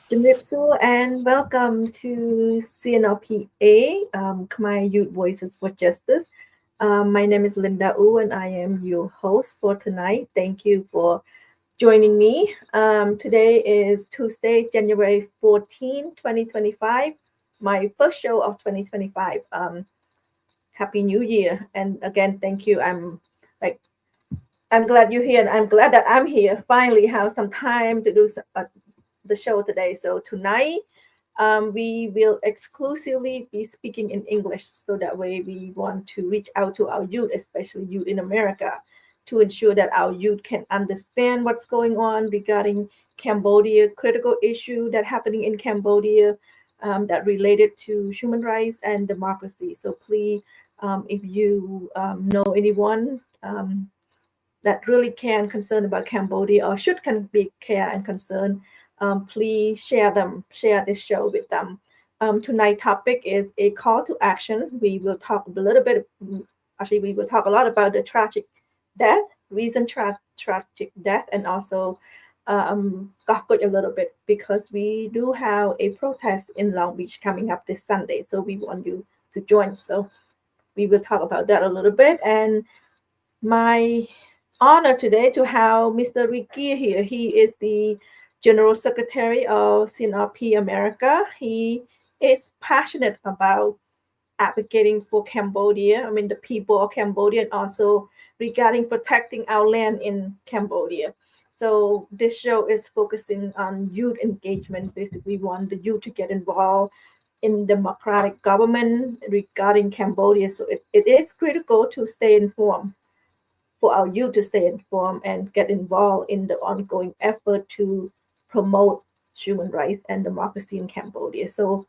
Jimripsu and welcome to CNRP-A, Khmer Youth Voices for Justice. My name is Linda Wu and I am your host for tonight. Thank you for joining me. Today is Tuesday, January 14, 2025, my first show of 2025. Happy New Year. And again, thank you. Like I'm glad you're here and I'm glad that I'm here. Finally have some time to do the show today. So tonight we will exclusively be speaking in English. So that way we want to reach out to our youth, especially youth in America, to ensure that our youth can understand what's going on regarding Cambodia, critical issue that happening in Cambodia that related to human rights and democracy. So please, if you know anyone that really can concern about Cambodia or should can be care and concern, please share this show with them. Tonight's topic is a call to action. We will talk a little bit, actually, we will talk a lot about the tragic death, tragic death, and also talk a little bit because we do have a protest in Long Beach coming up this Sunday. So we want you to join. So we will talk about that a little bit. And my honor today to have Mr. Ricky here. He is the General Secretary of CNRP-America. He is passionate about advocating for Cambodia, I mean the people of Cambodia, and also regarding protecting our land in Cambodia. So this show is focusing on youth engagement. Basically, we want the youth to get involved in democratic government regarding Cambodia. So it is critical to stay informed for our youth to stay informed and get involved in the ongoing effort to promote human rights and democracy in Cambodia. So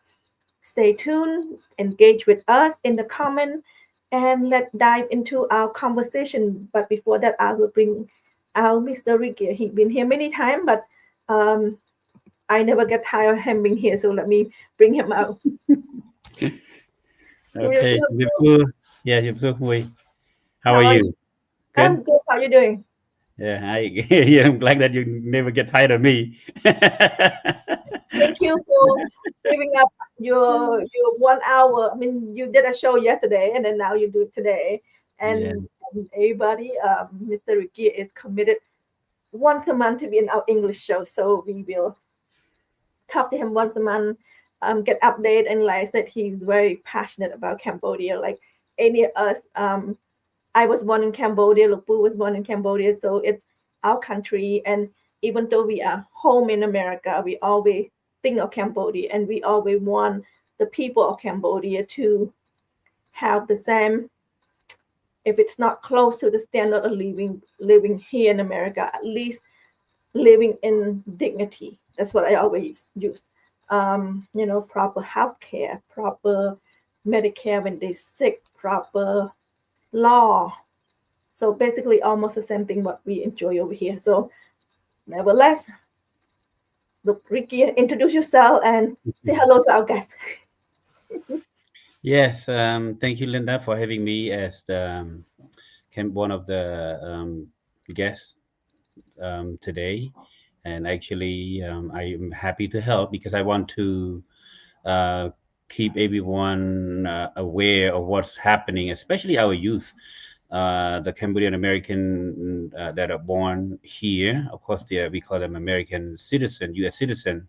stay tuned, engage with us in the comment, and let's dive into our conversation. But before that, I will bring out Mr. Ricky. He's been here many times, but I never get tired of him being here. So let me bring him out. Okay, Yipsu. Yeah, Yipsu Hui. How How are are you? you? Good? I'm good. How are you doing? Yeah, yeah, I'm glad that you never get tired of me. Thank you for giving up your 1 hour. I mean, you did a show yesterday, and then now you do it today. Yeah, And everybody, Mr. Ricky is committed once a month to be in our English show. So we will talk to him once a month, get update, and like I said, he's very passionate about Cambodia. Like any of us, I was born in Cambodia. Lupu was born in Cambodia, so it's our country. And even though we are home in America, we always think of Cambodia, and we always want the people of Cambodia to have the same, if it's not close to the standard of living here in America, at least living in dignity. That's what I always use. Proper health care, proper Medicare when they're sick, proper law. So basically almost the same thing what we enjoy over here. So nevertheless, look, Ricky, introduce yourself and say hello to our guests. yes. Thank you, Linda, for having me as one of the guests today. And actually, I am happy to help because I want to uh, keep everyone aware of what's happening, especially our youth. The Cambodian American that are born here, of course, we call them American citizen, U.S. citizen,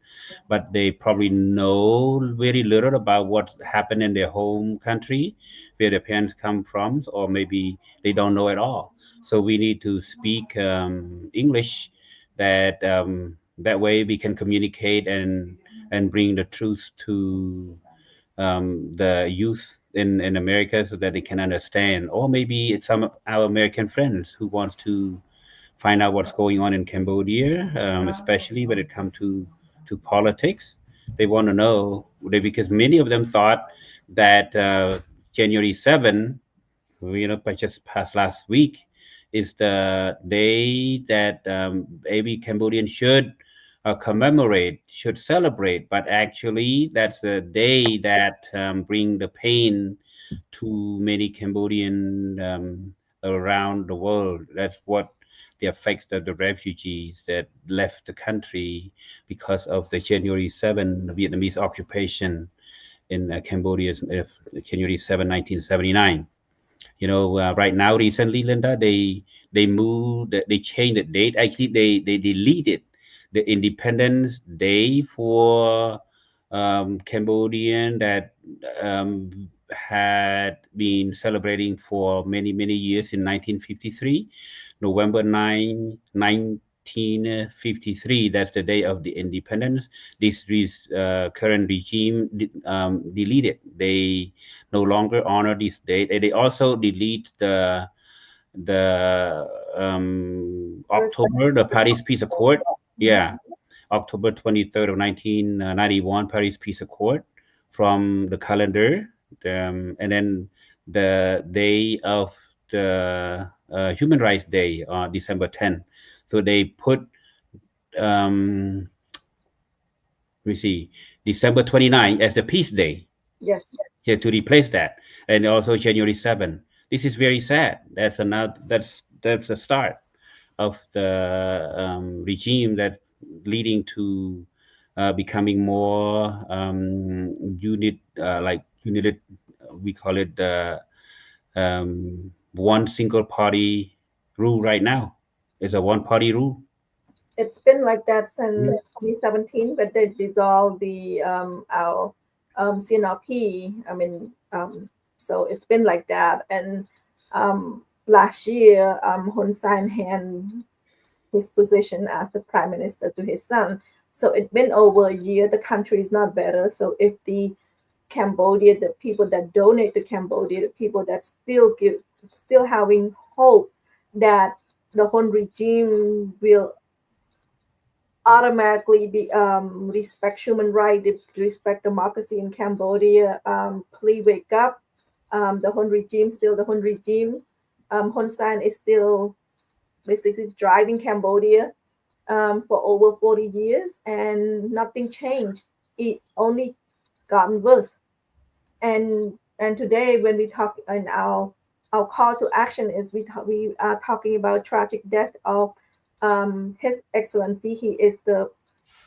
but they probably know very little about what's happened in their home country, where their parents come from, or maybe they don't know at all. So we need to speak English, that way we can communicate and bring the truth to the youth in America so that they can understand, or maybe it's some of our American friends who wants to find out what's going on in Cambodia, especially when it comes to politics. They want to know because many of them thought that January 7, just past last week, is the day that every Cambodian should commemorate, should celebrate. But actually, that's the day that bring the pain to many Cambodian around the world. the effects of the refugees that left the country because of the January 7 Vietnamese occupation in Cambodia, January 7, 1979. Right now, recently, Linda, they moved, they changed the date. Actually, they deleted the Independence Day for Cambodian that had been celebrating for many years in 1953, November 9, 1953. That's the day of the independence. This current regime deleted. They no longer honor this date. And they also delete the October, the Paris Peace Accord. Yeah, October 23rd of 1991, Paris Peace Accord from the calendar. And then the day of the Human Rights Day, December 10th. So they put, let me see, December 29th as the Peace Day. Yes. Yeah, to replace that, and also January 7. This is very sad. That's the start of the regime that leading to becoming more united. We call it the one single party rule right now. It's a one party rule. It's been like that since 2017, but they dissolved the our CNRP. So it's been like that. And last year, Hun Sen handed his position as the prime minister to his son. So it's been over a year. The country is not better. So if the Cambodia, the people that donate to Cambodia, the people that still having hope that the Hun regime will automatically be respect human rights, respect democracy in Cambodia. Please wake up. The Hun regime still the Hun regime. Hun Sen is still basically driving Cambodia for over 40 years, and nothing changed. It only gotten worse. And today, when we talk in our call to action is we are talking about tragic death of His Excellency. He is the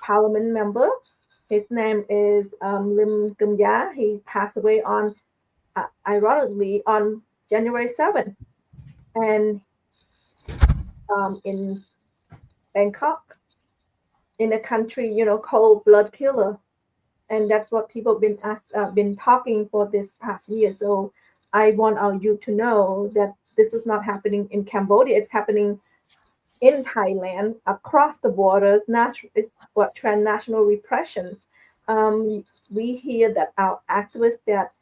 parliament member. His name is Lim Kum Ya. He passed away on, ironically, on January 7th, and in Bangkok, in a country, cold blood killer. And that's what people been talking for this past year. So I want our youth to know that this is not happening in Cambodia. It's happening in Thailand, across the borders, what transnational repressions. We hear that our activists that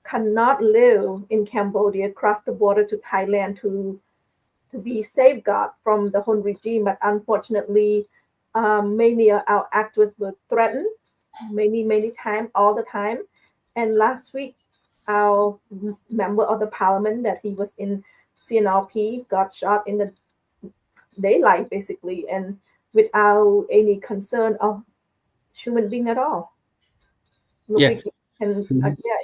cannot live in Cambodia cross the border to Thailand to be safeguarded from the Hun regime. But unfortunately, many of our activists were threatened many times, all the time. And last week, our member of the parliament that he was in CNRP got shot in the daylight, basically, and without any concern of human being at all. Yeah. We can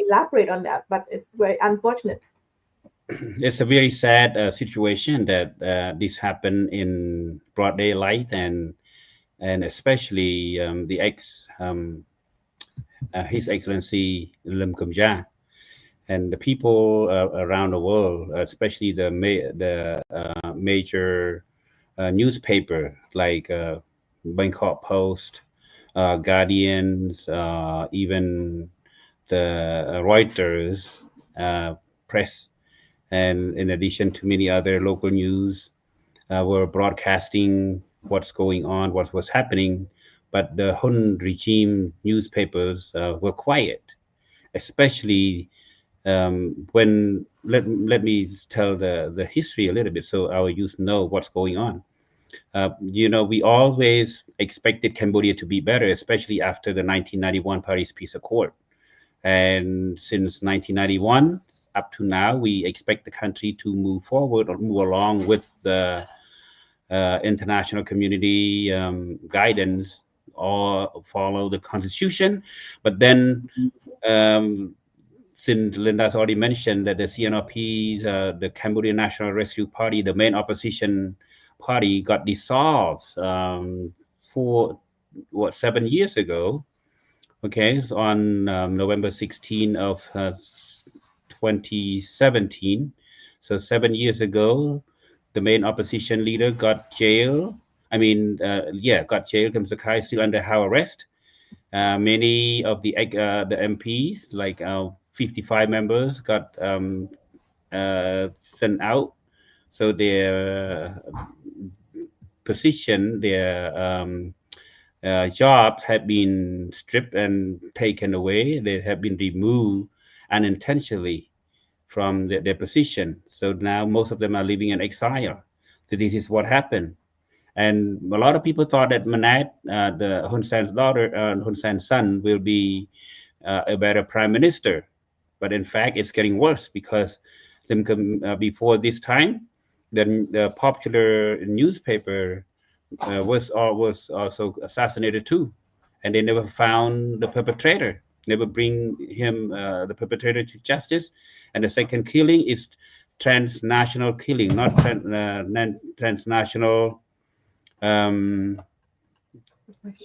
elaborate on that, but it's very unfortunate. It's a very sad situation that this happened in broad daylight, and especially His Excellency Lim Kum Ja, and the people around the world, especially the major newspaper like Bangkok Post, Guardians, even the Reuters press, and in addition to many other local news, were broadcasting what's going on, what was happening. But the Hun regime newspapers were quiet, especially when let me tell the history a little bit so our youth know what's going on. We always expected Cambodia to be better, especially after the 1991 Paris Peace Accord. And since 1991 up to now, we expect the country to move forward or move along with the international community guidance or follow the constitution. But then, since Linda's already mentioned that the CNRP, the Cambodian National Rescue Party, the main opposition party got dissolved for what 7 years ago. Okay, so on November 16 of 2017. So 7 years ago, the main opposition leader got jailed. I mean, yeah, got jailed. Kem Sakai is still under house arrest. Many of the MPs, like 55 members, got sent out. So their position, their jobs have been stripped and taken away. They have been removed unintentionally from their position. So now most of them are living in exile. So this is what happened. And a lot of people thought that Manat, the Hun Sen's daughter, Hun Sen's son, will be a better prime minister. But in fact, it's getting worse because before this time, the popular newspaper was also assassinated too, and they never found the perpetrator, never bring him the perpetrator to justice. And the second killing is transnational killing, not transnational Question.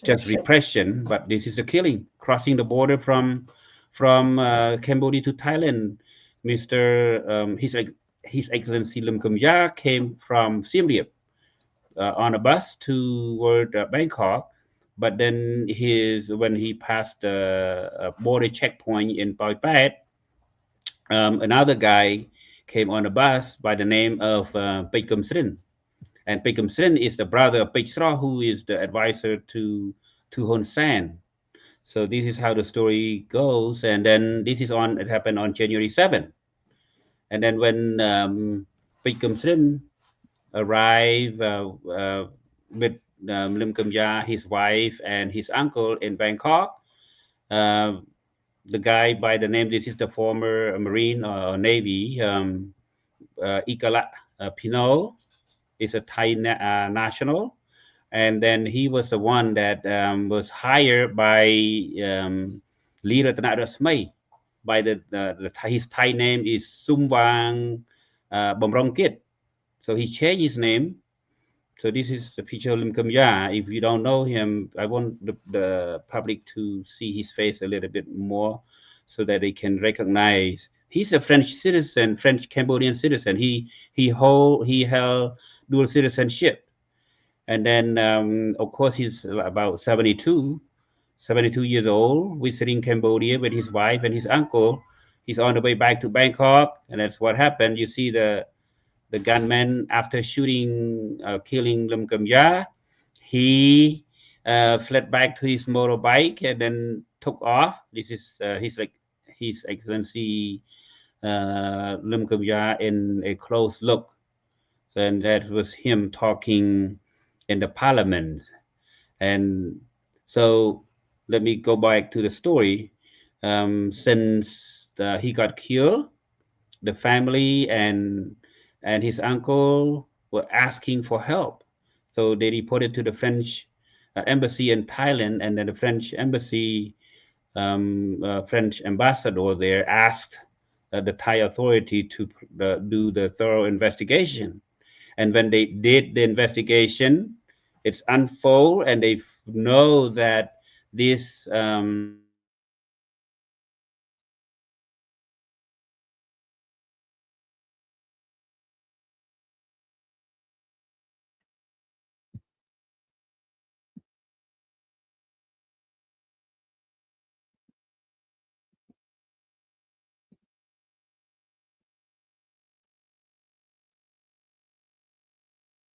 just repression, but this is the killing, crossing the border from Cambodia to Thailand. Mr. His Excellency Lim Kum Ya came from Siem Reap on a bus toward Bangkok, but then his when he passed the border checkpoint in Poi Pat, another guy came on a bus by the name of Peikum Srin. And Peikum Srin is the brother of Peichra, who is the advisor to Hun Sen. So this is how the story goes. And then this is on, it happened on January 7th. And then when Peikum Srin arrived with Lim Kum Ya, his wife, and his uncle in Bangkok, uh, the guy by the name, this is the former Marine or Navy, Ikala Pinol, is a Thai national. And then he was the one that was hired by Lee Ratanaratnesmay. By his Thai name is Sumwang Bomrongkit. So he changed his name. So this is the picture of Lim Kum Ya. If you don't know him, I want the public to see his face a little bit more so that they can recognize. He's a French citizen, French Cambodian citizen. He held dual citizenship. And then, of course, he's about 72 years old, visiting Cambodia with his wife and his uncle. He's on the way back to Bangkok, and that's what happened. You see the gunman, after shooting, killing Lim Kum Ya, he fled back to his motorbike and then took off. This is His Excellency Lim Kum Ya in a close look. So, and that was him talking in the parliament. And so let me go back to the story. Since he got killed, the family and his uncle were asking for help. So they reported to the French embassy in Thailand, and then the French ambassador there asked the Thai authority to do the thorough investigation. And when they did the investigation, it's unfold, and they know that this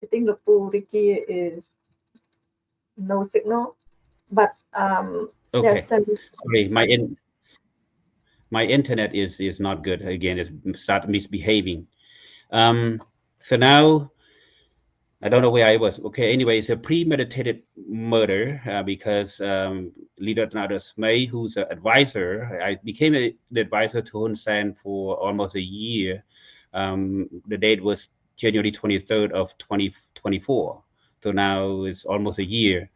I think the pool Ricky is no signal, but there's okay. some. Sorry, my internet is not good again. It's start misbehaving. Um, so now I don't know where I was. Okay, anyway, it's a premeditated murder because Leader Nadas May, who's an advisor, I became the advisor to Hun Sen for almost a year. The date was January 23rd of 2024. So now it's almost a year.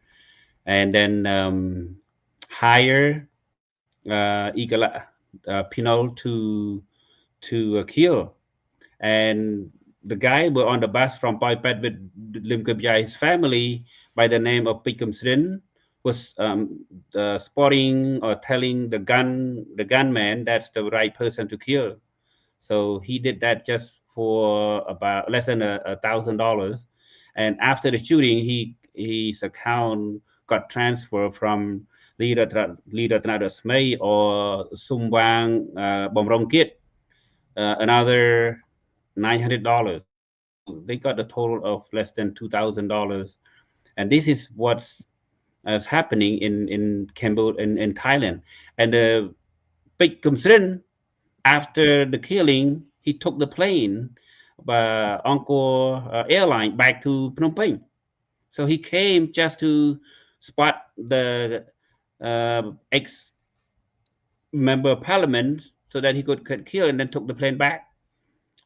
And then hire Igala Pinol to kill. And the guy were on the bus from Poipet with Lim His family by the name of Pikum Srin was spotting or telling the gunman that's the right person to kill. So he did that just for about less than $1,000. And after the shooting, his account got transferred from Leader Smay or Sumbang Bomrong Kit, another $900. So they got a total of less than $2,000. And this is what's happening in Cambodia, in Thailand. And the big concern after the killing, he took the plane by Angkor airline back to Phnom Penh. So he came just to spot the ex member of parliament so that he could kill and then took the plane back.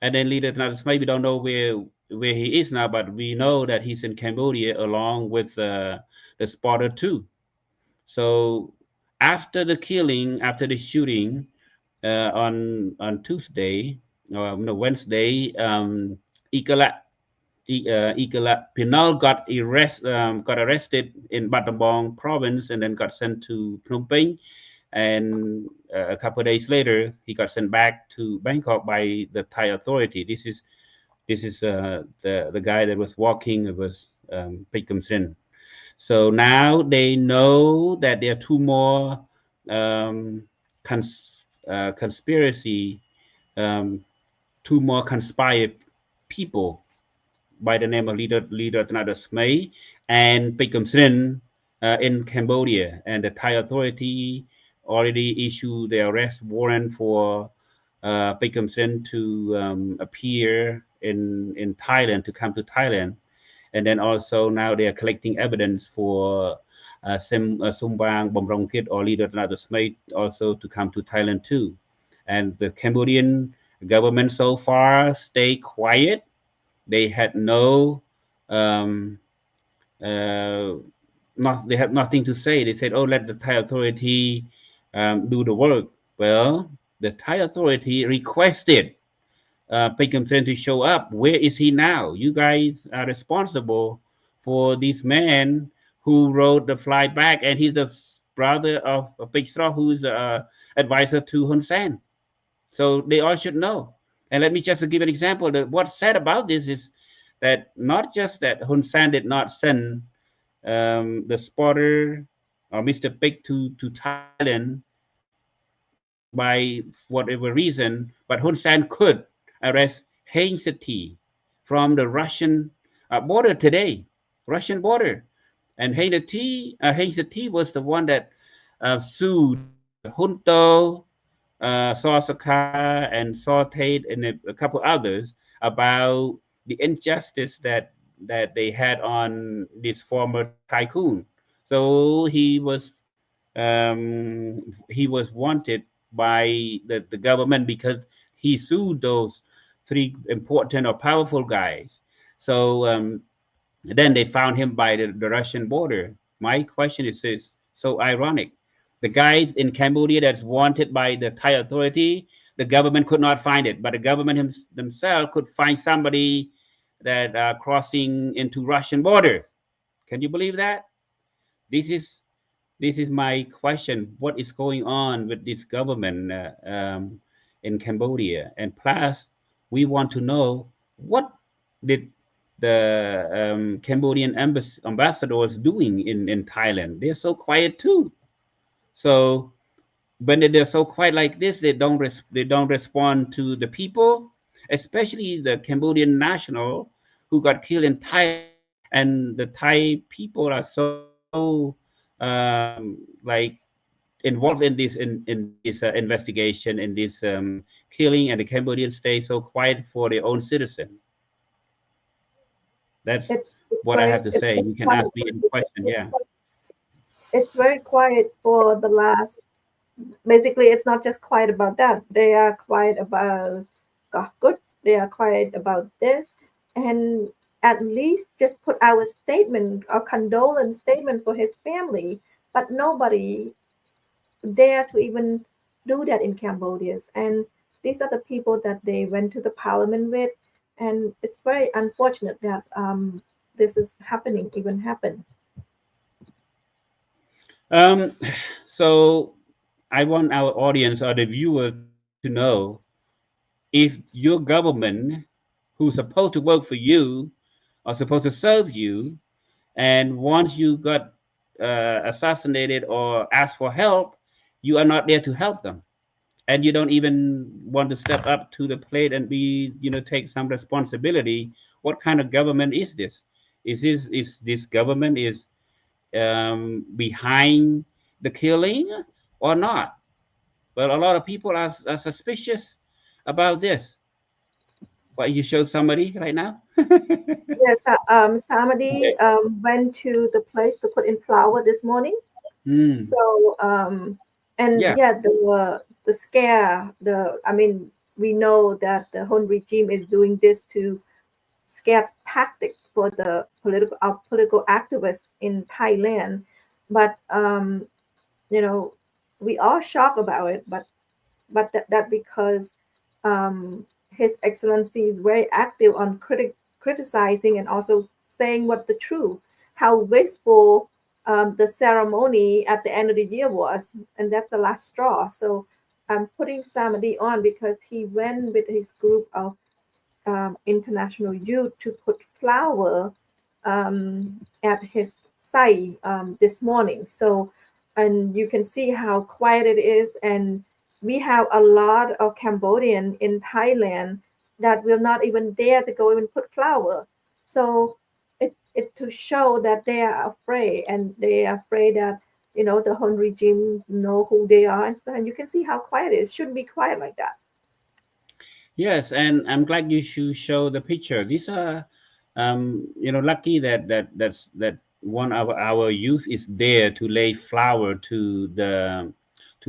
And then leader Natas maybe don't know where he is now, but we know that he's in Cambodia along with the spotter too. So after the killing, after the shooting on Tuesday, or no, Wednesday, Ikalat Ikalat Pinal got arrested in Battambang province and then got sent to Phnom Penh. And a couple of days later, he got sent back to Bangkok by the Thai authority. This is the guy that was walking. It was Pikum Sin. So now they know that there are two more um, conspiracy, um, two more conspired people by the name of leader Tanada Smay and Pikum Sin in Cambodia, and the Thai authority already issued the arrest warrant for Pikum Sin to appear in Thailand, to come to Thailand. And then also now they are collecting evidence for Sumbang Bomrongkit or leader Tanada Smay also to come to Thailand too. And the Cambodian government so far stay quiet. They had no um, uh, they have nothing to say. They said, "Oh, let the Thai authority do the work." Well, the Thai authority requested Pekam Sen to show up. Where is he now? You guys are responsible for this man who wrote the flight back, and he's the brother of Pek Straw, who's advisor to Hun Sen. So they all should know. And let me just give an example. What's sad about this is that not just that Hun Sen did not send the spotter or Mr. Pick to Thailand by whatever reason, but Hun Sen could arrest Heng Seti from the Russian border today, Russian border. And Heng Seti was the one that sued Junto, Sosaka, and Sautate, and a couple others about the injustice that they had on this former tycoon. So he was wanted by the government because he sued those three important or powerful guys. So then they found him by the Russian border. My question is so ironic. The guy in Cambodia that's wanted by the Thai authority, the government could not find it, but the government themselves could find somebody that crossing into Russian border. Can you believe that? This is this is my question. What is going on with this government in Cambodia? And plus, we want to know what did the Cambodian ambassadors doing in Thailand? They're so quiet too. So when they're so quiet like this, they don't respond to the people, especially the Cambodian national who got killed in Thailand. And the Thai people are so like involved in this investigation, in this killing, and the Cambodians stay so quiet for their own citizen. That's It's what I have very to it's say. very You can quiet. ask me any question. Yeah. It's very quiet for the last. Basically, it's not just quiet about that. They are quiet about good. They are quiet about this, and at least just put out a statement, a condolence statement for his family. But nobody dare to even do that in Cambodia. And these are the people that they went to the parliament with, and it's very unfortunate that this is happening, even happen. Um, so I want our audience or the viewer to know if your government, who's supposed to work for you, or supposed to serve you, and once you got assassinated or asked for help, you are not there to help them, and you don't even want to step up to the plate and be, take some responsibility. What kind of government is this? Is this government is behind the killing or not? But a lot of people are suspicious about this. What, you show somebody right now? Yes, somebody Okay. went to the place to put in flour this morning. Mm, So and yeah. yeah, the scare, the I mean, we know that the Hun regime is doing this to scare tactic for the political activists in Thailand, but you know, we are shocked about it, but that because His Excellency is very active on criticizing and also saying what the truth, how wasteful the ceremony at the end of the year was, and that's the last straw. So I'm putting Samadhi on because he went with his group of international youth to put flower at his site this morning. So, and you can see how quiet it is. And we have a lot of Cambodian in Thailand that will not even dare to go and put flower. So it to show that they are afraid, and they are afraid that the Hun regime know who they are and stuff. And you can see how quiet it is. It shouldn't be quiet like that. Yes, and I'm glad you should show the picture. These are, lucky that one of our youth is there to lay flower to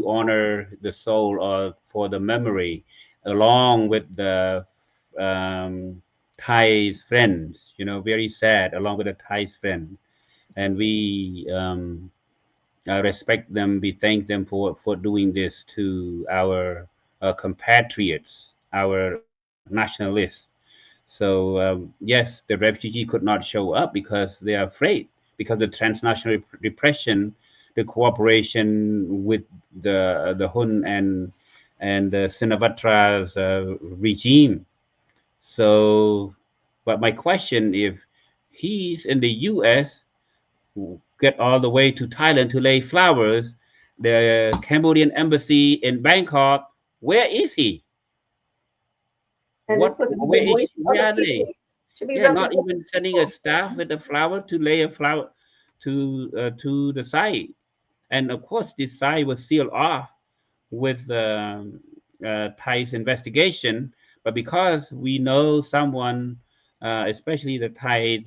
honor the soul or for the memory, along with the Thai's friends. Very sad, along with the Thai's friend, and we respect them. We thank them for doing this to our compatriots, our nationalists. So yes, the refugee could not show up because they are afraid, because the transnational repression, the cooperation with the Hun and the Sinavatra's regime. So, but my question, if he's in the U.S., get all the way to Thailand to lay flowers, the Cambodian embassy in Bangkok, where is he? And it's What? supposed to be the Where is? voice of Where the are they? people. Should be Yeah, not representing even the sending a people. staff with a flower to lay a flower to the site. And of course, this site was sealed off with Thai's investigation. But because we know someone, especially the Thai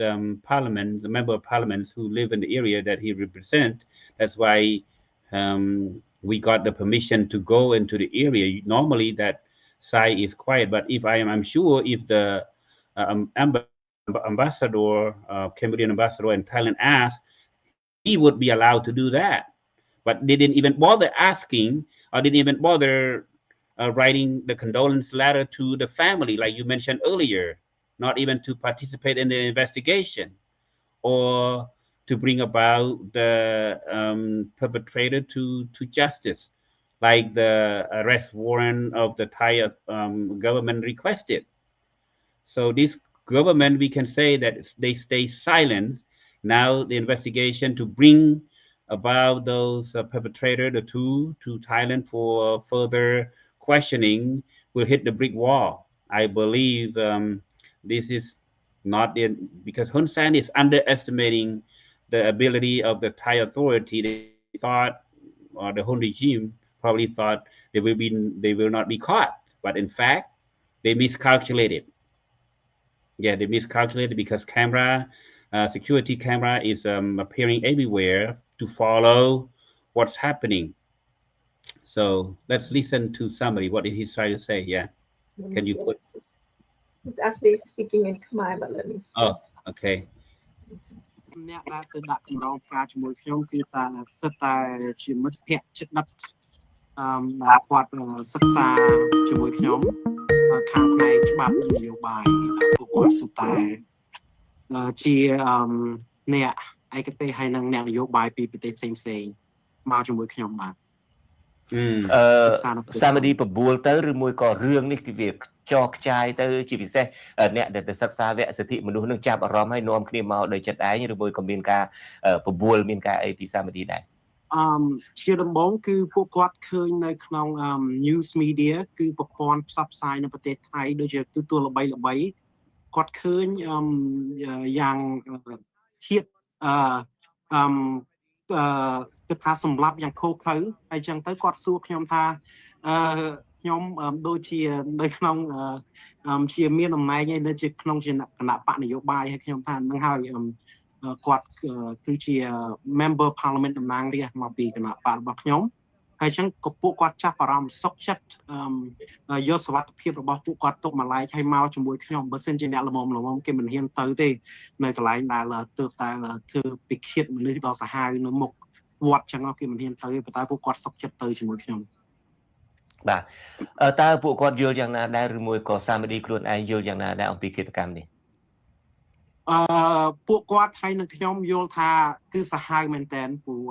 parliament, the member of parliaments who live in the area that he represents, that's why we got the permission to go into the area. Normally, that site is quiet. But if I'm sure if the ambassador, Cambodian ambassador in Thailand asked, he would be allowed to do that. But they didn't even bother asking, or didn't even bother writing the condolence letter to the family, like you mentioned earlier, not even to participate in the investigation or to bring about the perpetrator to justice, like the arrest warrant of the Thai government requested. So this government, we can say that they stay silent. Now the investigation to bring about those perpetrator, the two, to Thailand for further questioning will hit the brick wall. I believe this is not in, because Hun Sen is underestimating the ability of the Thai authority. They thought, or the Hun regime probably thought they will not be caught, but in fact they miscalculated. Yeah, they miscalculated because camera, security camera is appearing everywhere to follow what's happening. So let's listen to somebody. What did he try to say? Yeah, Let me can you see. put? Let's see. He's actually speaking in Khmer, but let me see. Oh, okay. អ្នកដែលទៅដាក់កម្រងផ្កាជាមួយខ្ញុំគឺតែសិតតែជាមិត្តភ័ក្តិជិតដិតដែលគាត់សិក្សាជាមួយខ្ញុំ ខាងផ្នែកច្បាប់នយោបាយពួកគាត់សុទ្ធតែជាអ្នកឯកទេសហើយនិងអ្នកនយោបាយពីប្រទេសផ្សេងមកជាមួយខ្ញុំបាទសាមឌីបបួលទៅឬមួយក៏រឿងនេះគឺវាចរខ្ចាយទៅជាពិសេសអ្នកដែលទៅសិក្សាវគ្គសិទ្ធិមនុស្សនឹងចាប់អារម្មណ៍ហើយនាំគ្នាមកដោយចិត្តឯងឬមួយក៏មានការបបួលមានការអីពីសាមឌីដែរជាដំបូងគឺពួកគាត់ឃើញនៅក្នុង news media គឺប្រព័ន្ធផ្សព្វផ្សាយនៅប្រទេសថៃដូចជាទូទួលល្បីគាត់ឃើញយ៉ាងធៀបគឺថាសម្លាប់យ៉ាងខុសខើហើយចឹងទៅគាត់សួរខ្ញុំថាខ្ញុំដូចជានៅក្នុងជាមានតំណែងឯនៅជាក្នុងជាគណៈបកនយោបាយហើយខ្ញុំថានឹងហើយគាត់គឺជា member parliament តំណាងរាស្ត្រមកពីគណៈបករបស់ខ្ញុំហើយចឹងក៏ពួកគាត់ចាប់អារម្មណ៍សុខចិត្តយកសវត្ថិភាពរបស់ពួកគាត់ទុកមួយឡែកហើយមកជាមួយខ្ញុំបើសិនជាអ្នកល្មមគេមិនហ៊ានទៅទេនៅកន្លែងដែលទើបតែធ្វើពិឃាតមនុស្សដល់សាហាវនៅមុខវត្តចឹងគេមិនហ៊ានទៅទេប៉ុន្តែពួកគាត់សុខចិត្តទៅជាមួយខ្ញុំបាទតើពួកគាត់យល់យ៉ាងណាដែរឬមួយក៏សាមឌីខ្លួនឯងយល់យ៉ាងណាដែរអំពីឃាតកម្មនេះពួកគាត់ហើយនឹងខ្ញុំយល់ថាគឺសាហាវមែនតើព្រោះ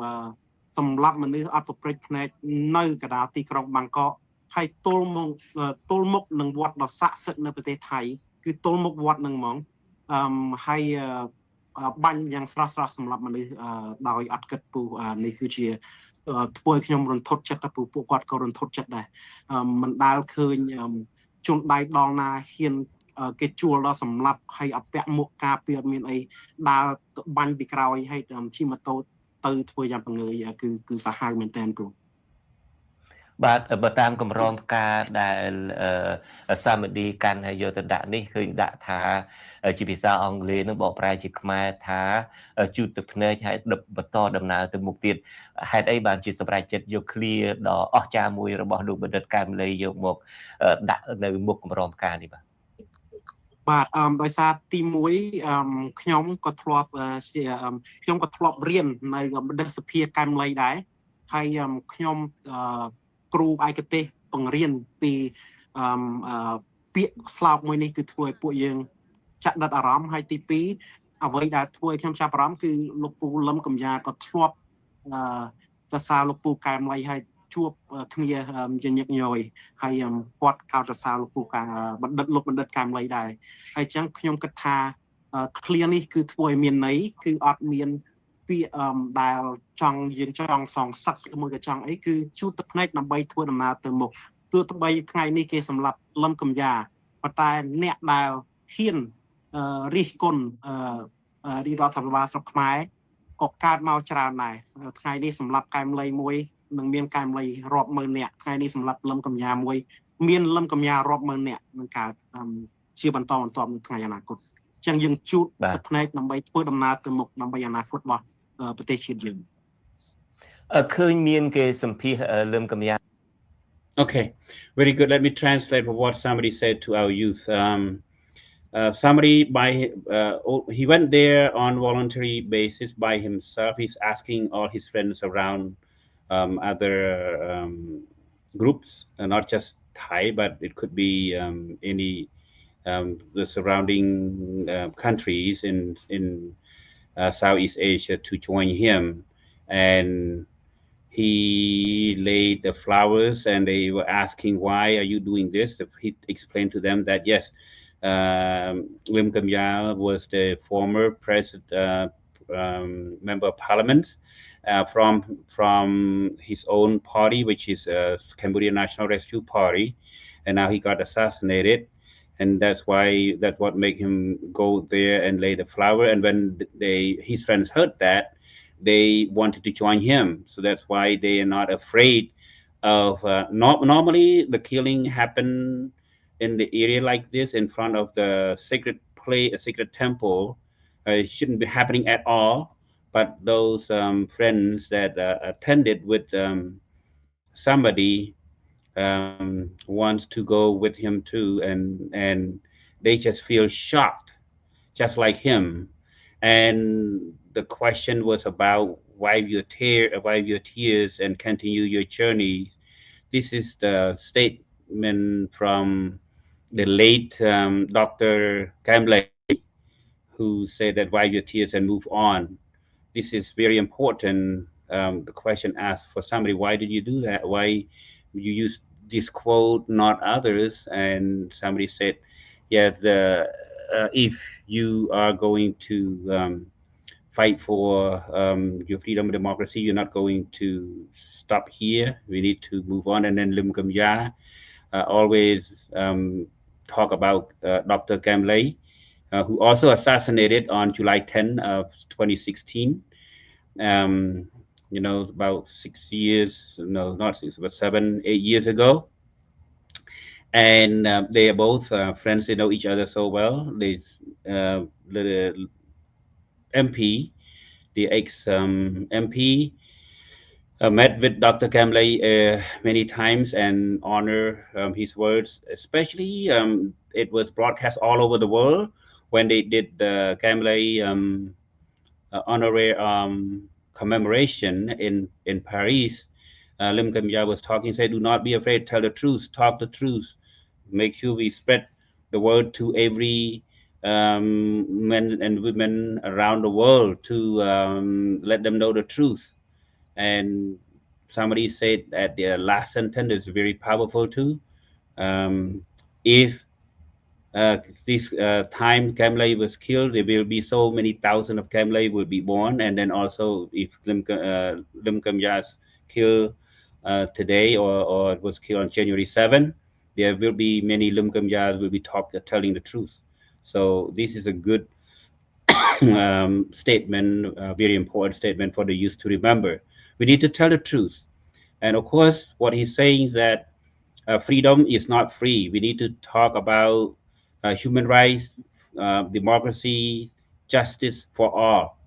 សម្រាប់មនុស្សអត់ប្រព្រឹត្តភ្នែកនៅកណ្ដាលទីក្រុងបាងកកហើយទល់មុខនឹងវត្តដ៏ស័ក្តិសិទ្ធិនៅប្រទេសថៃគឺទល់មុខវត្តនឹងហ្មងហើយបាញ់យ៉ាងស្រស់សម្រាប់មនុស្សដោយអត់គិតព្រោះនេះគឺជាធ្វើឲ្យខ្ញុំរន្ធត់ចិត្តព្រោះពួកគាត់ក៏រន្ធត់ចិត្តដែរមិនដែលឃើញជន់ដៃដល់ណាហ៊ានគេជួលដល់សម្លាប់ហើយអពាក់មុខការពារមានអីដើរបាញ់ពីក្រោយហើយជិះម៉ូតូទៅធ្វើយ៉ាងបង្ងើយគឺសាហាវមែនតើព្រោះបាទបើតាមកម្រងផ្កាដែលសាមឌីកាន់ហើយយកទៅដាក់នេះឃើញដាក់ថាជាភាសាអង់គ្លេសនឹងបកប្រែជាខ្មែរថាជូតទឹកភ្នែកហើយបន្តដំណើរទៅមុខទៀតហេតុអីបានជាសម្រាប់ចិត្តយកឃ្លាដ៏អស្ចារ្យមួយរបស់លោកបណ្ឌិតកែមលីយកមកដាក់នៅមុខកម្រងផ្កានេះបាទដោយសារទី1ខ្ញុំក៏ធ្លាប់រៀននៅបណ្ឌិតសភាកែមលីដែរហើយខ្ញុំគ្រូឯកទេសបង្រៀនពីពាក្យស្លោកមួយនេះគឺធ្វើឲ្យពួកយើងចាក់ដិតអារម្មណ៍ហើយទី2អ្វីដែលធ្វើឲ្យខ្ញុំចាប់អារម្មណ៍គឺលោកពូលឹមកំយ៉ាក៏ធ្លាប់សរសើរលោកពូកែមលីហើយជួបគ្នាជាញឹកញយហើយគាត់កោតសរសើរលោកពូបណ្ឌិតកែមលីដែរហើយអញ្ចឹងខ្ញុំគិតថាឃ្លានេះគឺធ្វើឲ្យមានន័យគឺអត់មានពាក្យដែលយើងចង់សងសឹកមួយក៏ចង់អីគឺជូតទឹកភ្នែកដើម្បីធ្វើដំណើរទៅមុខទោះបីថ្ងៃនេះគេសម្លាប់លឹមកំយ៉ាប៉ុន្តែអ្នកដែលហ៊ានរិះគន់រាជរដ្ឋាភិបាលស្រុកខ្មែរក៏កើតមកច្រើនដែរថ្ងៃនេះសម្លាប់កែមលីមួយនឹងមានកែមលីរាប់ម៉ឺននាក់ថ្ងៃនេះសម្លាប់លឹមកំយ៉ាមួយមានលឹមកំយ៉ារាប់ម៉ឺននាក់នឹងកើតជាបន្តបន្ទាប់នៅថ្ងៃអនាគតអញ្ចឹងយើងជូតទឹកភ្នែកដើម្បីធ្វើដំណើរទៅមុខដើម្បីអនាគតរបស់ប្រទេសជាតិយើងឃើញមានគេសម្ភាសលឹមកំយ៉ា Okay, very good. Let me translate what somebody said to our youth. Somebody he went there on voluntary basis by himself. He's asking all his friends around other groups, not just Thai, but it could be any the surrounding countries in Southeast Asia to join him, and he laid the flowers and they were asking, why are you doing this? He explained to them that, yes, Lim Kamya was the former president, member of parliament from his own party, which is Cambodian National Rescue Party. And now he got assassinated. And that's what made him go there and lay the flower. And when his friends heard that, they wanted to join him. So that's why they are not afraid of, normally the killing happened in the area like this in front of the sacred temple. It shouldn't be happening at all. But those friends that attended with somebody wants to go with him too, and they just feel shocked, just like him. And the question was about wipe your tears and continue your journey. This is the statement from the late Dr. Kamlay, who said that wipe your tears and move on. This is very important. The question asked for somebody, why did you do that? Why you use this quote, not others? And somebody said, yeah, if you are going to fight for your freedom and democracy, you're not going to stop here. We need to move on. And then Lim Kum Ya always talk about Dr. Kamlay, who also assassinated on July 10 of 2016. Um, about 6 years, no, not six, but 7, 8 years ago. And they are both friends. They know each other so well. The MP, the ex MP, met with Dr. Kamlay many times and honor his words. Especially, it was broadcast all over the world when they did the Kamlay honorary commemoration in Paris. Lim Kam Ya was talking, said, "Do not be afraid. Tell the truth. Talk the truth. Make sure we spread the word to every men and women around the world to let them know the truth." And somebody said that the last sentence is very powerful too. If this time Kamlay was killed, there will be so many thousands of Kamlay will be born. And then also, if Lim Kam Ya's killed today, or was killed on January 7, there will be many Lim Kam Yas will be telling the truth. So this is a good statement, very important statement for the youth to remember. We need to tell the truth. And of course, what he's saying that freedom is not free. We need to talk about human rights, democracy, justice for all.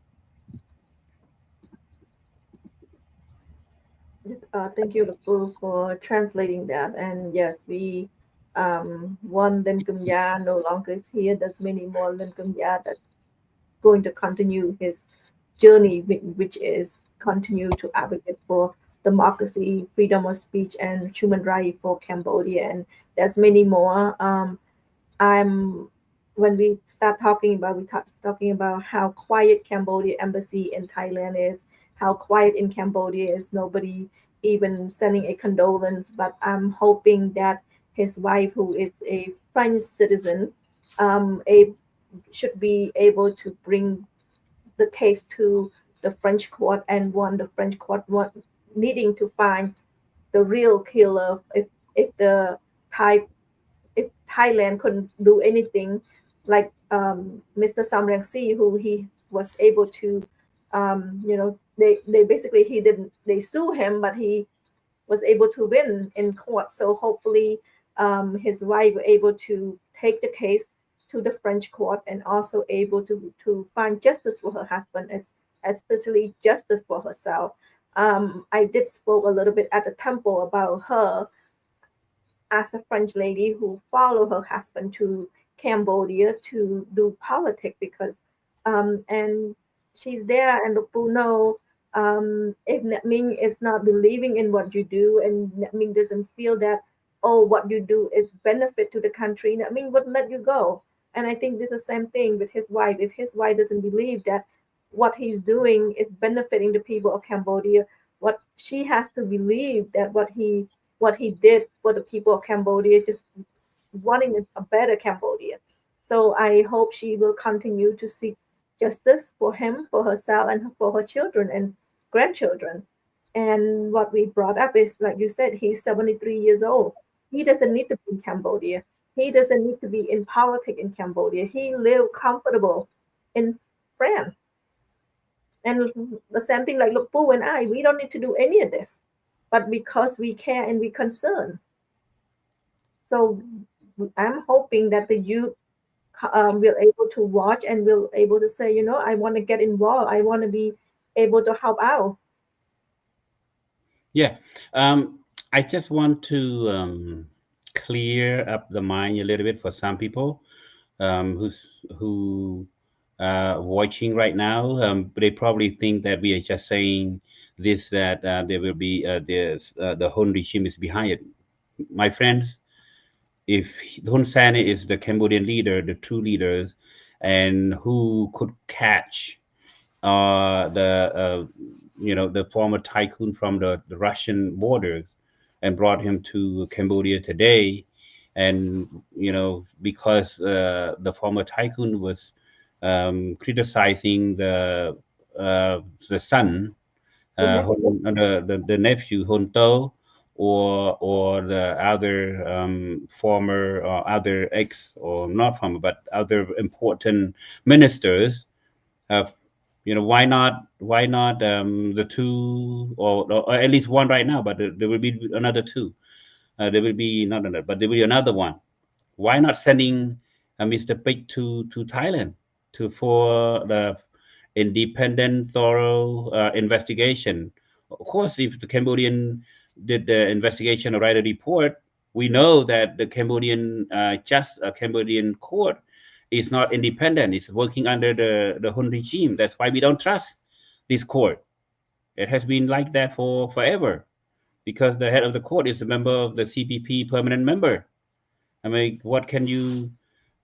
Thank you, Lupul, for translating that. And yes, we one Lim Kum Ya no longer is here. There's many more Lim Kum Ya that going to continue his journey, which is continue to advocate for democracy, freedom of speech, and human rights for Cambodia. And there's many more. I'm when we start talking about talking about how quiet Cambodia embassy in Thailand is, how quiet in Cambodia is. Nobody even sending a condolence. But I'm hoping that his wife, who is a French citizen, a should be able to bring the case to the French court and want the French court needing to find the real killer. If the Thai if Thailand couldn't do anything, like Mr. Sam Rangsi, who he was able to, they basically he didn't they sue him, but he was able to win in court. So hopefully, his wife were able to take the case to the French court and also able to find justice for her husband, especially justice for herself. I did spoke a little bit at the temple about her as a French lady who followed her husband to Cambodia to do politics because and she's there and Lupu know if Ming is not believing in what you do and Ming doesn't feel that what you do is benefit to the country, Ming wouldn't let you go. And I think this is the same thing with his wife. If his wife doesn't believe that what he's doing is benefiting the people of Cambodia, what she has to believe that what he did for the people of Cambodia, just wanting a better Cambodia. So I hope she will continue to seek justice for him, for herself, and for her children and grandchildren. And what we brought up is, like you said, he's 73 years old. He doesn't need to be in Cambodia. He doesn't need to be in politics in Cambodia. He lived comfortable in France. And the same thing like Lukpu and I, we don't need to do any of this. But because we care and we concern. So I'm hoping that the youth will able to watch and will able to say, I want to get involved. I want to be able to help out. Yeah. I just want to clear up the mind a little bit for some people who watching right now. They probably think that we are just saying this, that there will be the whole regime is behind it. My friends, if Hun Sen is the Cambodian leader, the true leaders, and who could catch the the former tycoon from the Russian borders and brought him to Cambodia today, and because the former tycoon was criticizing the son, The next the nephew Honto, or the other former or other ex, or not former but other important ministers. uh, why not the two, or at least one right now, but there will be another two. There will be not another, but there will be another one. Why not sending Mr. Pick to Thailand for the independent, thorough investigation? Of course, if the Cambodian did the investigation or write a report, we know that the Cambodian court is not independent. It's working under the Hun regime. That's why we don't trust this court. It has been like that for forever, because the head of the court is a member of the CPP permanent member. I mean,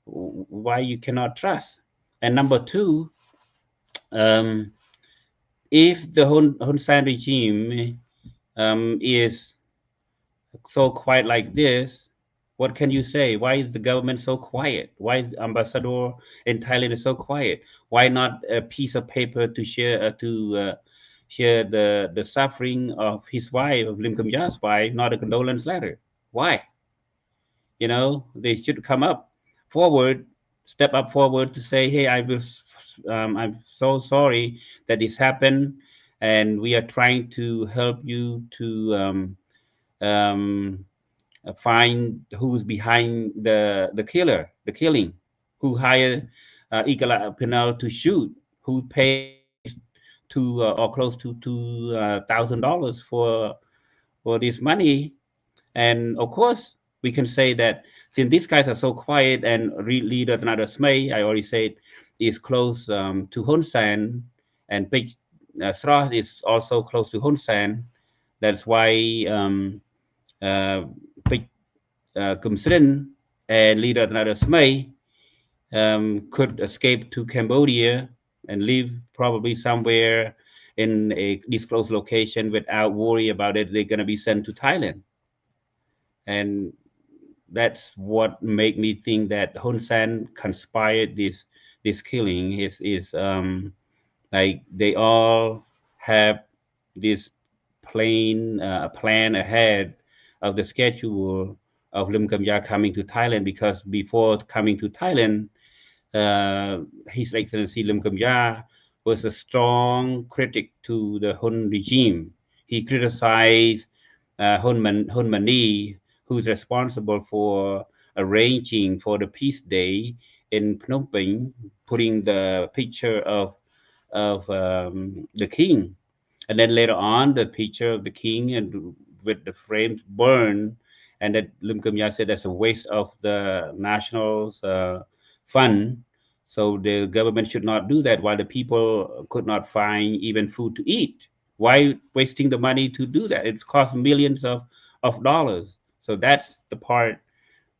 why you cannot trust? And number two, um, if the Hun Sen regime is so quiet like this, what can you say? Why is the government so quiet? Why is ambassador in Thailand is so quiet? Why not a piece of paper to share the suffering of his wife, of Lim Kum Ya's wife, not a condolence letter? Why? They should come up forward, step up forward to say, hey, I'm so sorry that this happened, and we are trying to help you to um, find who's behind the killing, who hired Igala Pinel to shoot, who paid to or close to $2,000 for this money. And of course, we can say that since these guys are so quiet, and leader Tanada Smay, I already said, is close to Hun Sen, and Pich Sroth is also close to Hun Sen. That's why uh, Pich Kum Srin and leader Tanada Smay could escape to Cambodia and live probably somewhere in a disclosed location without worry about it. They're going to be sent to Thailand. And that's what make me think that Hun Sen conspired this killing. Is like they all have this plan ahead of the schedule of Lim Kam Ya coming to Thailand, because before coming to Thailand, His Excellency Lim Kam Ya was a strong critic to the Hun regime. He criticized Hun Mani, who's responsible for arranging for the peace day in Phnom Penh, putting the picture of the king, and then later on the picture of the king and with the frames burned, and that Lim Kum Ya said that's a waste of the national fund. So the government should not do that, while the people could not find even food to eat. Why wasting the money to do that? It costs millions of dollars. So that's the part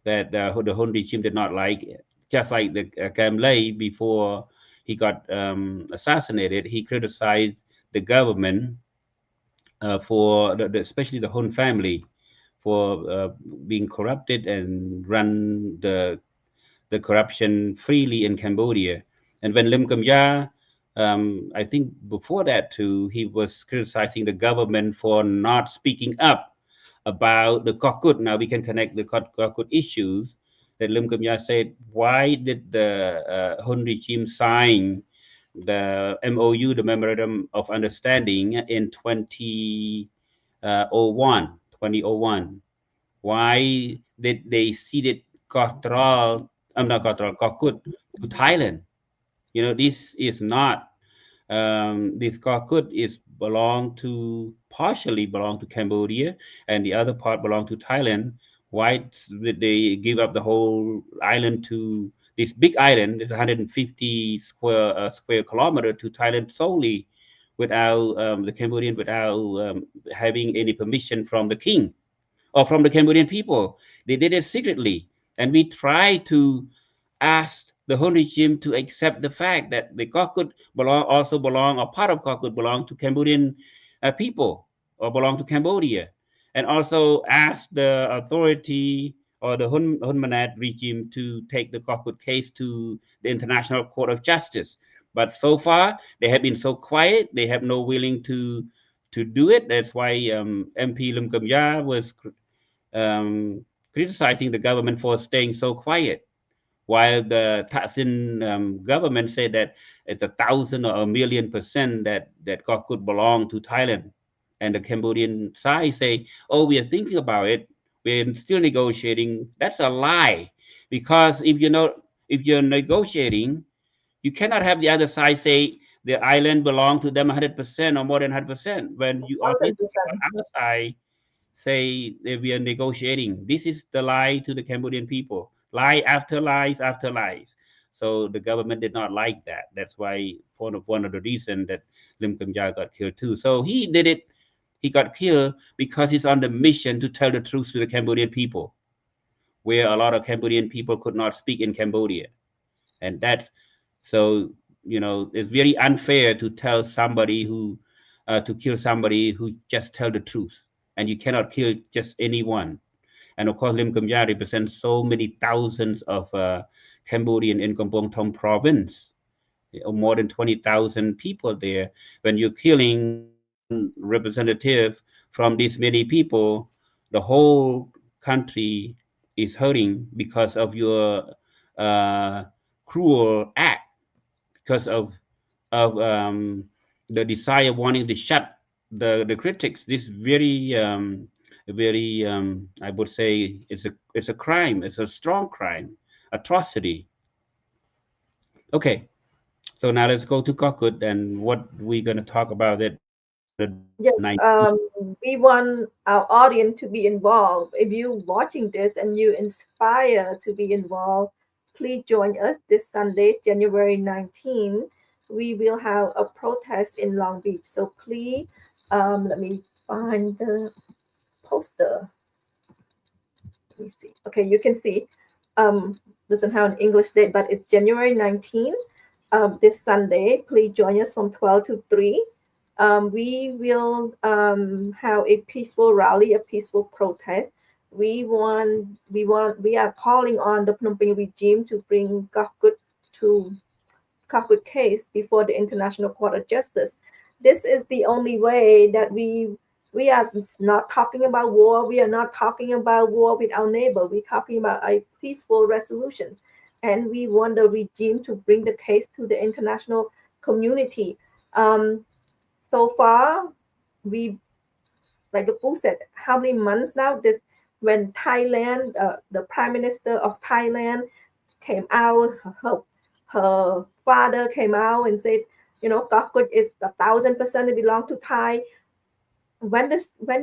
that the Hun regime did not like. Just like the Cam Lay, before he got assassinated, he criticized the government for especially the Hun family, for being corrupted and run the corruption freely in Cambodia. And when Lim Kum Ya, I think before that too, he was criticizing the government for not speaking up about the Kokut. Now we can connect the Kokut issues, that Lim Kum Ya said, why did the Hun regime sign the MOU, the Memorandum of Understanding, in 2001? Why did they ceded Kokut to Thailand? This is not this Kakut is partially belong to Cambodia, and the other part belong to Thailand. Why did they give up the whole island to this big island? It's 150 square kilometer to Thailand solely, without the Cambodian, without having any permission from the king or from the Cambodian people. They did it secretly. And we try to ask the whole regime to accept the fact that the Kokut also belong, or part of Kokut belong to Cambodian people, or belong to Cambodia, and also ask the authority or the Hun Manet regime to take the Kokut case to the International Court of Justice. But so far, they have been so quiet. They have no willing to do it. That's why MP Lim Kam was criticizing the government for staying so quiet, while the Thaksin government said that it's 1,000 or 1,000,000% that Kokut belong to Thailand, and the Cambodian side say, "Oh, we are thinking about it. We're still negotiating." That's a lie, because if you're negotiating, you cannot have the other side say the island belong to them 100% or more than 100%, when you always 1,000%. other side say that we are negotiating. This is the lie to the Cambodian people. Lie after lies after lies. So the government did not like that. That's why one of the reasons that Lim Kam got killed too. So he did it. He got killed because he's on the mission to tell the truth to the Cambodian people, where a lot of Cambodian people could not speak in Cambodia. And that's so, it's very unfair to tell somebody to kill somebody who just tell the truth. And you cannot kill just anyone. And of course, Lim Kam represents so many thousands of Cambodian in Kampong Thom province, more than 20,000 people there. When you're killing one representative from these many people, the whole country is hurting because of your uh, cruel act, because of the desire wanting to shut the critics. This very I would say it's a crime. It's a strong crime, atrocity. Okay, so now let's go to Kokut and what we're gonna talk about it on the 19th. Yes, we want our audience to be involved. If you're watching this and you inspire to be involved, please join us this Sunday, January 19. We will have a protest in Long Beach. So please, let me find the poster. Let me see. Okay, you can see. Doesn't have an English date, but it's January 19. This Sunday. Please join us from 12 to 3. We will have a peaceful rally, a peaceful protest. We are calling on the Phnom Penh regime to bring Kakut case before the International Court of Justice. This is the only way that we are not talking about war. We are not talking about war with our neighbor. We're talking about a peaceful resolutions. And we want the regime to bring the case to the international community. So far, we, like the Pooh said, how many months now? This when Thailand, the Prime Minister of Thailand came out, her father came out and said, Kakut is 1,000% belong to Thai. When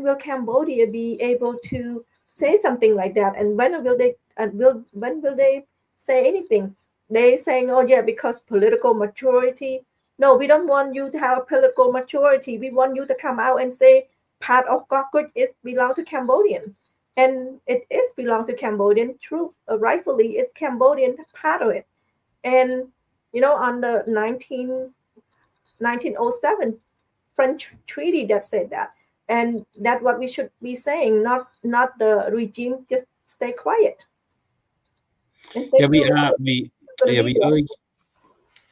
will Cambodia be able to say something like that? And when will they say anything? They saying, oh yeah, because political maturity. No, we don't want you to have political maturity. We want you to come out and say part of Kakut is belong to Cambodian. And it is belong to Cambodian. True, rightfully, it's Cambodian part of it. And, on the 1907 French treaty that said that. And that's what we should be saying, not the regime just stay quiet. And Yeah,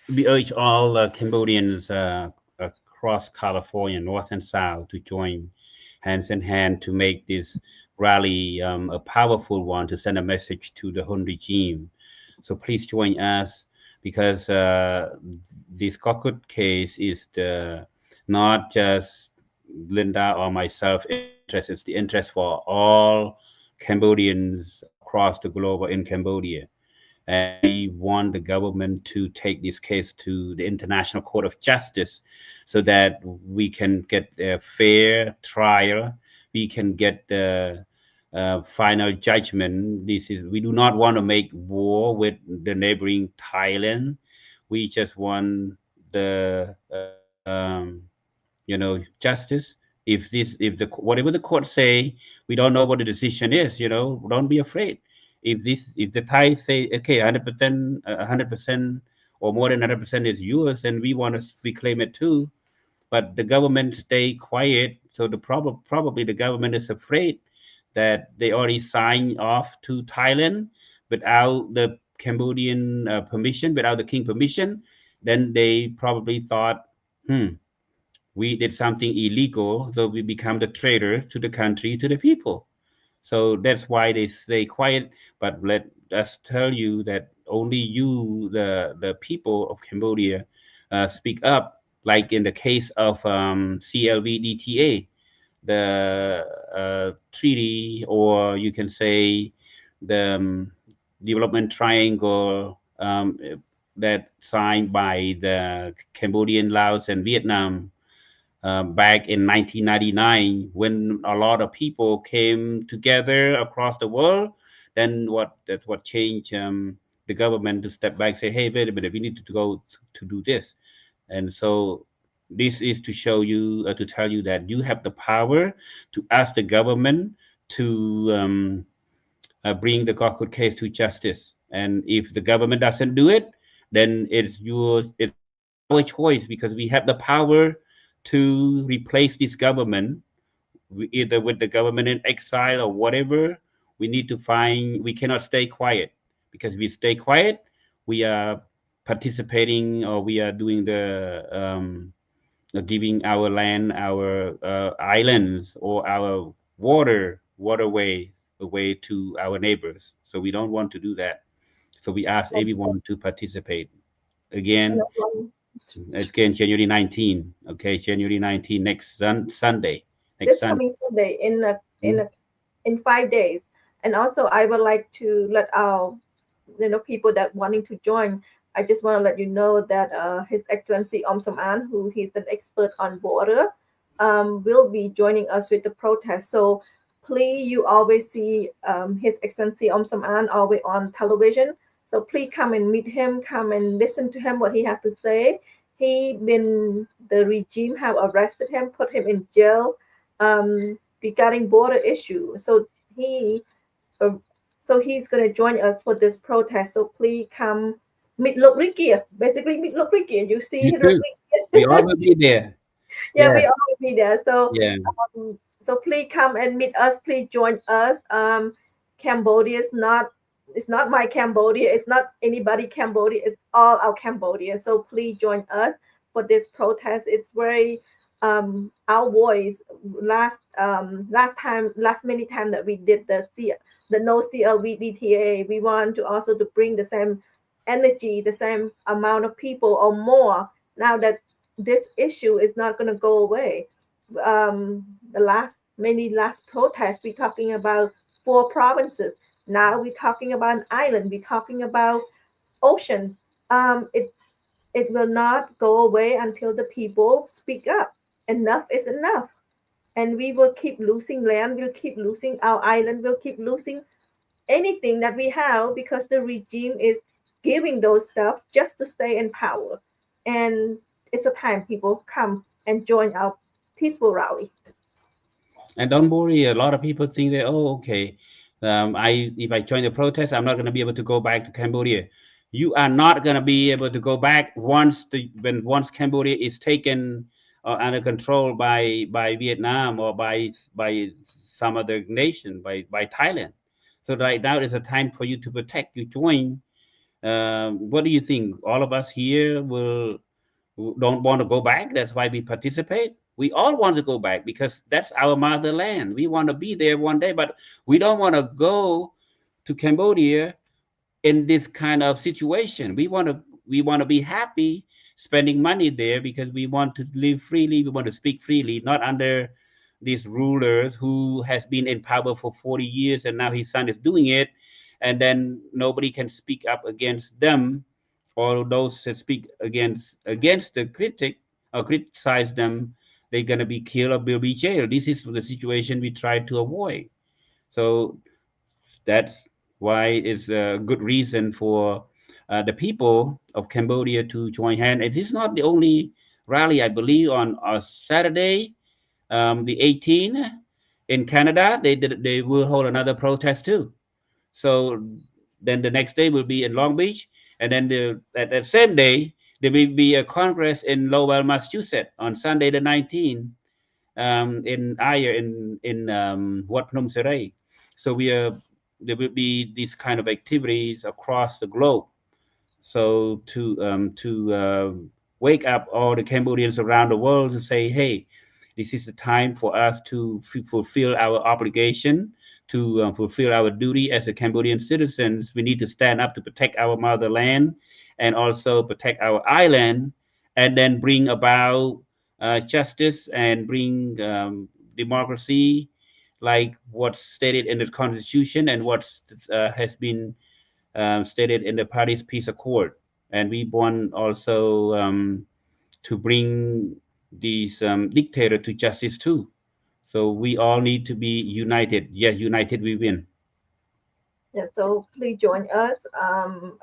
we urge all Cambodians across California, north and south, to join hands in hand to make this rally a powerful one, to send a message to the Hun regime. So please join us, because this Kokut case is not just Linda or myself interest, it's the interest for all Cambodians across the globe or in Cambodia. And we want the government to take this case to the International Court of Justice so that we can get a fair trial. We can get the final judgment. We do not want to make war with the neighboring Thailand. We just want the justice. If whatever the court say, we don't know what the decision is. Don't be afraid. if the Thai say okay 100%, 100% or more than 100% is yours, then we want to reclaim it too. But the government stay quiet. So the problem, probably the government is afraid that they already signed off to Thailand without the Cambodian permission, without the king permission. Then they probably thought, we did something illegal, so we become the traitor to the country, to the people. So that's why they stay quiet. But let us tell you that only you, the people of Cambodia, speak up. Like in the case of CLVDTA, the treaty, or you can say the development triangle that signed by the Cambodian, Laos, and Vietnam back in 1999, when a lot of people came together across the world. Then that's what changed the government to step back, say, hey, wait a minute, we need to go to do this. And so this is to show you, to tell you that you have the power to ask the government to bring the Kokut case to justice. And if the government doesn't do it, then it's our choice, because we have the power to replace this government, either with the government in exile or whatever. We need to find. We cannot stay quiet, because if we stay quiet, we are participating, or we are doing the giving our land, our islands, or our waterways away to our neighbors. So we don't want to do that. So we ask everyone to participate. Again, January 19. Okay, January 19, next Sunday. This coming Sunday in 5 days. And also, I would like to let our people that wanting to join. I just want to let you know that His Excellency Om Sam An, who he's an expert on border, will be joining us with the protest. So please, you always see His Excellency Om Sam An always on television. So please come and meet him, come and listen to him, what he had to say. The regime have arrested him, put him in jail regarding border issue. So he's going to join us for this protest. So please come meet Lokrikia. Basically, meet Lokrikia. You see, we all will be there. Yeah, we all will be there. So yeah. So please come and meet us. Please join us. Cambodia is not. It's not my Cambodia. It's not anybody Cambodia. It's all our Cambodia. So please join us for this protest. It's very our voice. Last many time that we did the no CLVDTA, we want to also to bring the same energy, the same amount of people or more. Now that this issue is not going to go away. The last protests, we're talking about 4 provinces. Now we're talking about an island. We're talking about ocean. It will not go away until the people speak up. Enough is enough. And we will keep losing land. We'll keep losing our island. We'll keep losing anything that we have, because the regime is giving those stuff just to stay in power. And it's a time, people, come and join our peaceful rally. And don't worry, a lot of people think that, okay, if I join the protest, I'm not going to be able to go back to Cambodia. You are not going to be able to go back once Cambodia is taken under control by Vietnam or by some other nation, by Thailand. So right now is a time for you to protect. You join. What do you think? All of us here don't want to go back. That's why we participate. We all want to go back because that's our motherland. We want to be there one day, but we don't want to go to Cambodia in this kind of situation. We want to be happy spending money there because we want to live freely. We want to speak freely, not under these rulers who has been in power for 40 years and now his son is doing it, and then nobody can speak up against them, or those that speak against the critic or criticize them, they're going to be killed or will be jailed. This is the situation we try to avoid. So that's why it's a good reason for the people of Cambodia to join hands. It is not the only rally. I believe on Saturday, the 18th in Canada, they will hold another protest too. So then the next day will be in Long Beach, and then at that same day there will be a congress in Lowell, Massachusetts on Sunday the 19th, in Ayer in Wat Phnom Serai. So there will be these kind of activities across the globe. So to wake up all the Cambodians around the world to say, hey, this is the time for us to fulfill our obligation, to fulfill our duty as a Cambodian citizens. We need to stand up to protect our motherland and also protect our island, and then bring about justice and bring democracy, like what's stated in the Constitution and what has been stated in the Paris Peace Accord. And we want also to bring these dictator to justice too. So we all need to be united. Yeah, united we win. Yeah, so please join us,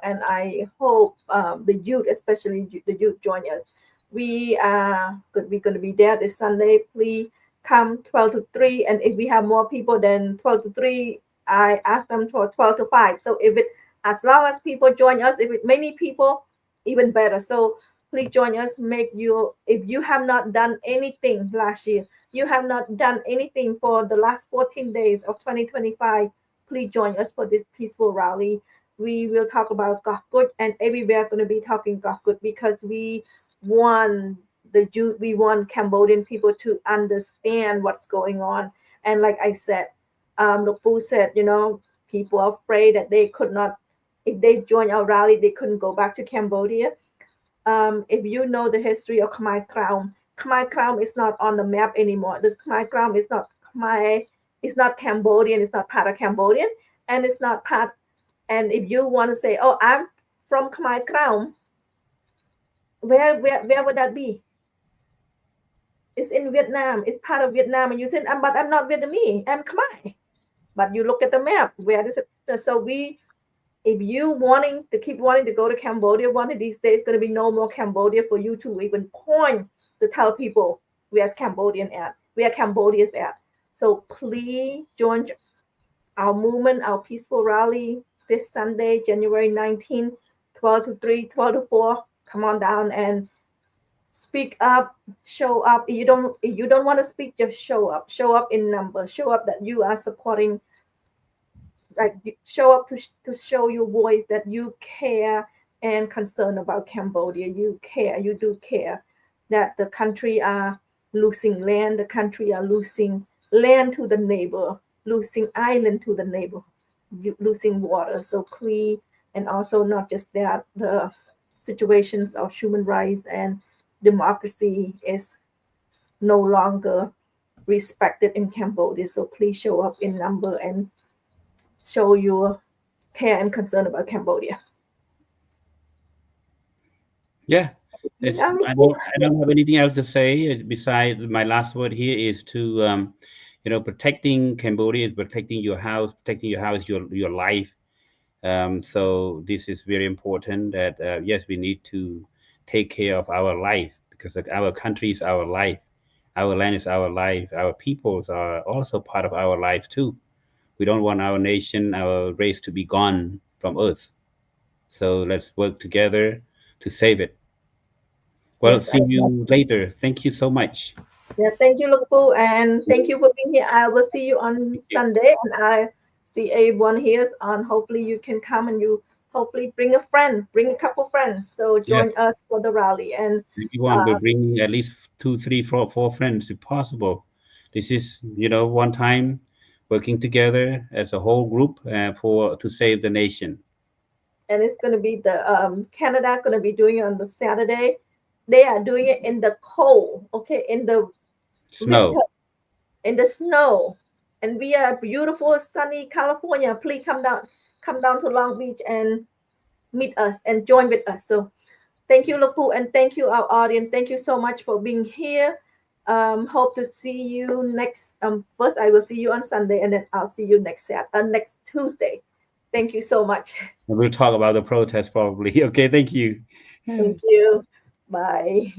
and I hope the youth, especially the youth, join us. We are we're going to be there this Sunday. Please come 12 to 3, and if we have more people than 12 to 3, I ask them for 12 to 5. So if it, as long as people join us, if it many people, even better. So please join us. Make you, if you have not done anything last year, you have not done anything for the last 14 days of 2025. Please join us for this peaceful rally. We will talk about Gakut, and everywhere going to be talking Gakut, because we want we want Cambodian people to understand what's going on. And like I said, Luk said, people are afraid that they could not, if they join our rally, they couldn't go back to Cambodia. If you know the history of Khmer Crown is not on the map anymore. This Khmer Crown is not Khmer. It's not Cambodian. It's not part of Cambodian, and it's not part. And if you want to say, "Oh, I'm from Khmer Crown," where would that be? It's in Vietnam. It's part of Vietnam, and you said, "But I'm not Vietnamese. I'm Khmer." But you look at the map. Where is it? So if you keep wanting to go to Cambodia, one of these days, going to be no more Cambodia for you to even point to tell people where's Cambodian at, where Cambodia's at. So please join our movement, our peaceful rally this Sunday, January 19th, 12 to 3, 12 to 4. Come on down and speak up, show up. If you don't want to speak, just show up. Show up in number. Show up that you are supporting. Like, show up to show your voice that you care and concerned about Cambodia. You care. You do care that the country are losing land. The country are losing land to the neighbor, losing island to the neighbor, losing water. So please, and also not just that, the situations of human rights and democracy is no longer respected in Cambodia. So please show up in number and show your care and concern about Cambodia. Yeah. I don't have anything else to say besides my last word here is to protecting Cambodia is protecting your house, your life. So this is very important that yes, we need to take care of our life, because our country is our life, our land is our life, our peoples are also part of our life too. We don't want our nation, our race to be gone from earth. So let's work together to save it. Well, Yes, see you later. Thank you so much. Yeah, thank you, Lukpu, and thank you for being here. I will see you on Sunday, and I see everyone here. On hopefully you can come, and you hopefully bring a friend, bring a couple friends. So join us for the rally. And everyone will bring at least 2, 3, 4 friends if possible. This is one time working together as a whole group to save the nation. And it's going to be the Canada going to be doing it on the Saturday. They are doing it in the cold, okay, in the snow. winter, in the snow. And we are beautiful, sunny California. Please come down to Long Beach and meet us and join with us. So thank you, Lukpu, and thank you, our audience. Thank you so much for being here. Hope to see you next. First, I will see you on Sunday, and then I'll see you next Tuesday. Thank you so much. We'll talk about the protest probably. Okay, thank you. Thank you. Bye.